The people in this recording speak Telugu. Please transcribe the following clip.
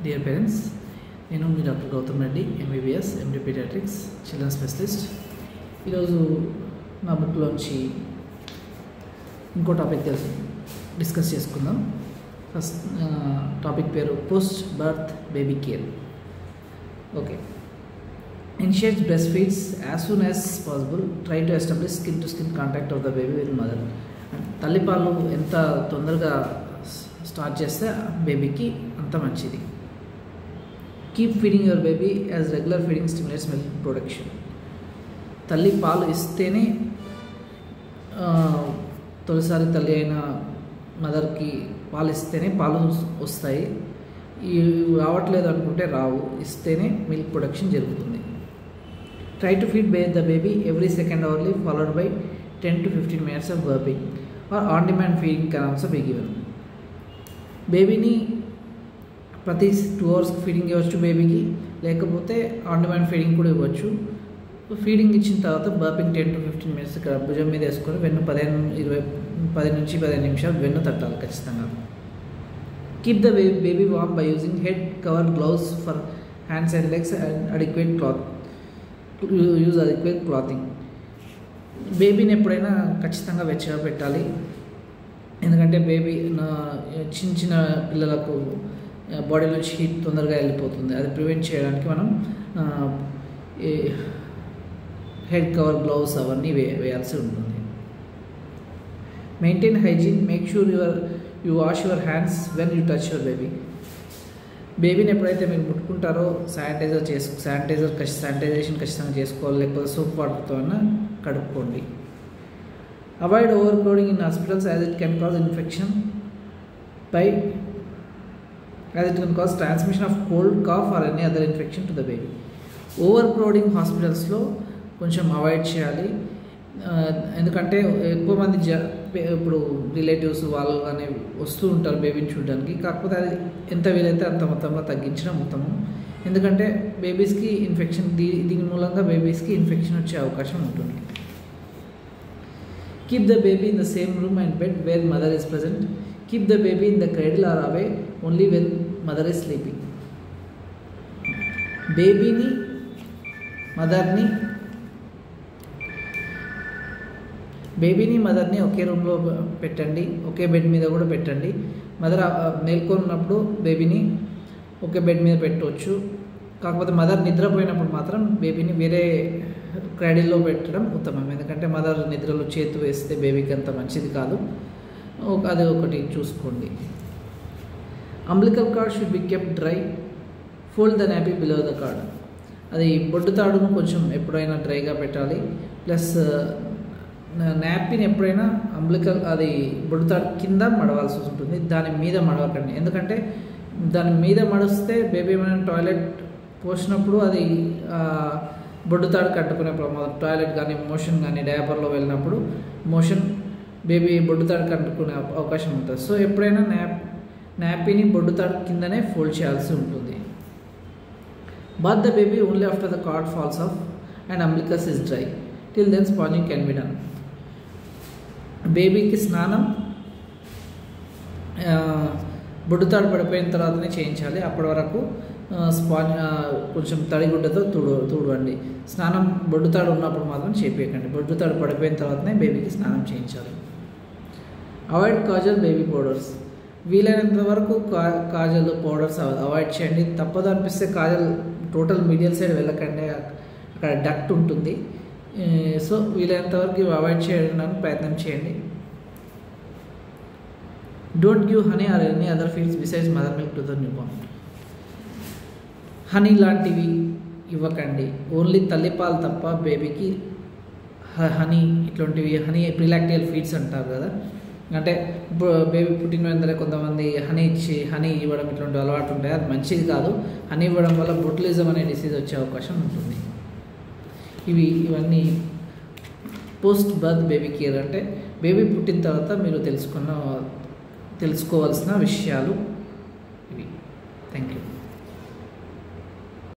Dear parents, నేను మీ doctor Gautam Reddy MBBS MD pediatrics children specialist. ఈరోజు నా బుక్లోంచి ఇంకో టాపిక్ డిస్కస్ చేసుకుందాం. ఫస్ట్ టాపిక్ పేరు post birth baby care. Okay, initiate breast feeds as soon as possible. Try to establish skin to skin contact of the baby with mother. తల్లిపాలు ఎంత తొందరగా స్టార్ట్ చేస్తే బేబీకి అంత మంచిది. Keep feeding your baby as regular feeding stimulates milk production. తల్లి పాలు ఇస్తేనే తొలిసారి తల్లి అయిన మదర్కి పాలు ఇస్తేనే పాలు వస్తాయి. రావట్లేదు అనుకుంటే రావు, ఇస్తేనే మిల్క్ ప్రొడక్షన్ జరుగుతుంది. Try to feed the baby every second hourly followed by 10 to 15 minutes of burping or on demand feeding can also be given. బేబీని ప్రతి 2 hours ఫీడింగ్ ఇవ్వచ్చు బేబీకి, లేకపోతే ఆన్ డిమాండ్ ఫీడింగ్ కూడా ఇవ్వచ్చు. ఫీడింగ్ ఇచ్చిన తర్వాత బర్పింగ్ 10 to 15 minutes ఇక్కడ భుజం మీద వేసుకొని వెన్ను 10 నుంచి 15 నిమిషాలు వెన్ను తట్టాలి ఖచ్చితంగా. Keep the baby warm by using head cover gloves for hands and legs and adequate clothing. బేబీని ఎప్పుడైనా ఖచ్చితంగా వెచ్చగా పెట్టాలి, ఎందుకంటే బేబీ చిన్న చిన్న పిల్లలకు బాడీ నుంచి హీట్ తొందరగా వెళ్ళిపోతుంది. అది ప్రివెంట్ చేయడానికి మనం హెడ్ కవర్ గ్లౌస్ అవన్నీ వేయాల్సి ఉంటుంది. Maintain hygiene. Make sure you wash your hands when you touch your baby. బేబీని ఎప్పుడైతే మీరు ముట్టుకుంటారో శానిటైజేషన్ ఖచ్చితంగా చేసుకోవాలి, లేకపోతే సోప్ వాటర్తో అయినా కడుక్కోండి. Avoid overcrowding in hospitals as it can cause infection as it can cause transmission of cold, cough or any other infection to the baby. Over crowding హాస్పిటల్స్లో కొంచెం అవాయిడ్ చేయాలి, ఎందుకంటే ఎక్కువ మంది ఇప్పుడు రిలేటివ్స్ వాళ్ళు కానీ వస్తూ ఉంటారు బేబీని చూడడానికి. కాకపోతే అది ఎంత వీలైతే అంత మొత్తంలో తగ్గించడం ఉత్తమం, ఎందుకంటే బేబీస్కి ఇన్ఫెక్షన్ దీని మూలంగా బేబీస్కి ఇన్ఫెక్షన్ వచ్చే అవకాశం ఉంటుంది. Keep the baby in the same room and bed where mother is present. Keep the baby in the cradle or away only when mother is sleeping. బేబీని మదర్ని ఒకే రూమ్లో పెట్టండి, ఒకే బెడ్ మీద కూడా పెట్టండి. మదర్ మేల్కొన్నప్పుడు బేబీని ఒకే బెడ్ మీద పెట్టవచ్చు. కాకపోతే మదర్ నిద్రపోయినప్పుడు మాత్రం బేబీని వేరే క్రాడిల్లో పెట్టడం ఉత్తమం, ఎందుకంటే మదర్ నిద్రలో చేతు వేస్తే బేబీకి అంత మంచిది కాదు. అది ఒకటి చూసుకోండి. Umbilical card should be kept dry. Fold the nappy below the card. అది బొడ్డు తాడును కొంచెం ఎప్పుడైనా డ్రైగా పెట్టాలి. ప్లస్ నాపీని ఎప్పుడైనా అది బొడ్డు తాడు కింద మడవాల్సి ఉంటుంది, దాని మీద మడవకండి. ఎందుకంటే దాని మీద మడిస్తే బేబీ ఏమైనా టాయిలెట్ పోసినప్పుడు అది బొడ్డు తాడు కట్టుకునే ప్రమాదం. టాయిలెట్ కానీ మోషన్ కానీ డయాపర్లో వెళ్ళినప్పుడు బేబీ బొడ్డు తాడు కట్టుకునే అవకాశం ఉంటుంది. సో ఎప్పుడైనా నాపీని బొడ్డు తాడు కిందనే ఫోల్డ్ చేయాల్సి ఉంటుంది. Bath the baby only after the cord falls off and umbilicus is dry. Till then sponging can be done. బేబీకి స్నానం బొడ్డు తాడు పడిపోయిన తర్వాతనే చేయించాలి. అప్పటి వరకు కొంచెం తడిగుడ్డతో తుడవండి. స్నానం బొడ్డు తాడు ఉన్నప్పుడు మాత్రం చేయించకండి. బొడ్డు తాడు పడిపోయిన తర్వాతనే బేబీకి స్నానం చేయించాలి. Avoid Kajal baby powders. వీలైనంత వరకు కాజల్ పౌడర్స్ అవాయిడ్ చేయండి. తప్పదు అనిపిస్తే కాజల్ టోటల్ మీడియల్ సైడ్ వెళ్ళకండి, అక్కడ డక్ట్ ఉంటుంది. సో వీలైనంత వరకు ఇవి అవాయిడ్ చేయడానికి ప్రయత్నం చేయండి. Don't give honey or any other feeds besides mother milk to the newborn. Honey లాంటివి ఇవ్వకండి, ఓన్లీ తల్లిపాలు తప్ప. బేబీకి హనీ ఇట్లాంటివి ప్రిలాక్టియల్ ఫీడ్స్ అంటారు కదా, అంటే బేబీ పుట్టిన వెంటనే కొంతమంది హనీ ఇవ్వడం ఇట్లాంటి అలవాటు ఉంటాయి, అది మంచిది కాదు. హనీ ఇవ్వడం వల్ల బొటులిజం అనే డిసీజ్ వచ్చే అవకాశం ఉంటుంది. ఇవన్నీ పోస్ట్ బర్త్ బేబీ కేర్ అంటే బేబీ పుట్టిన తర్వాత మీరు తెలుసుకోవాల్సిన విషయాలు.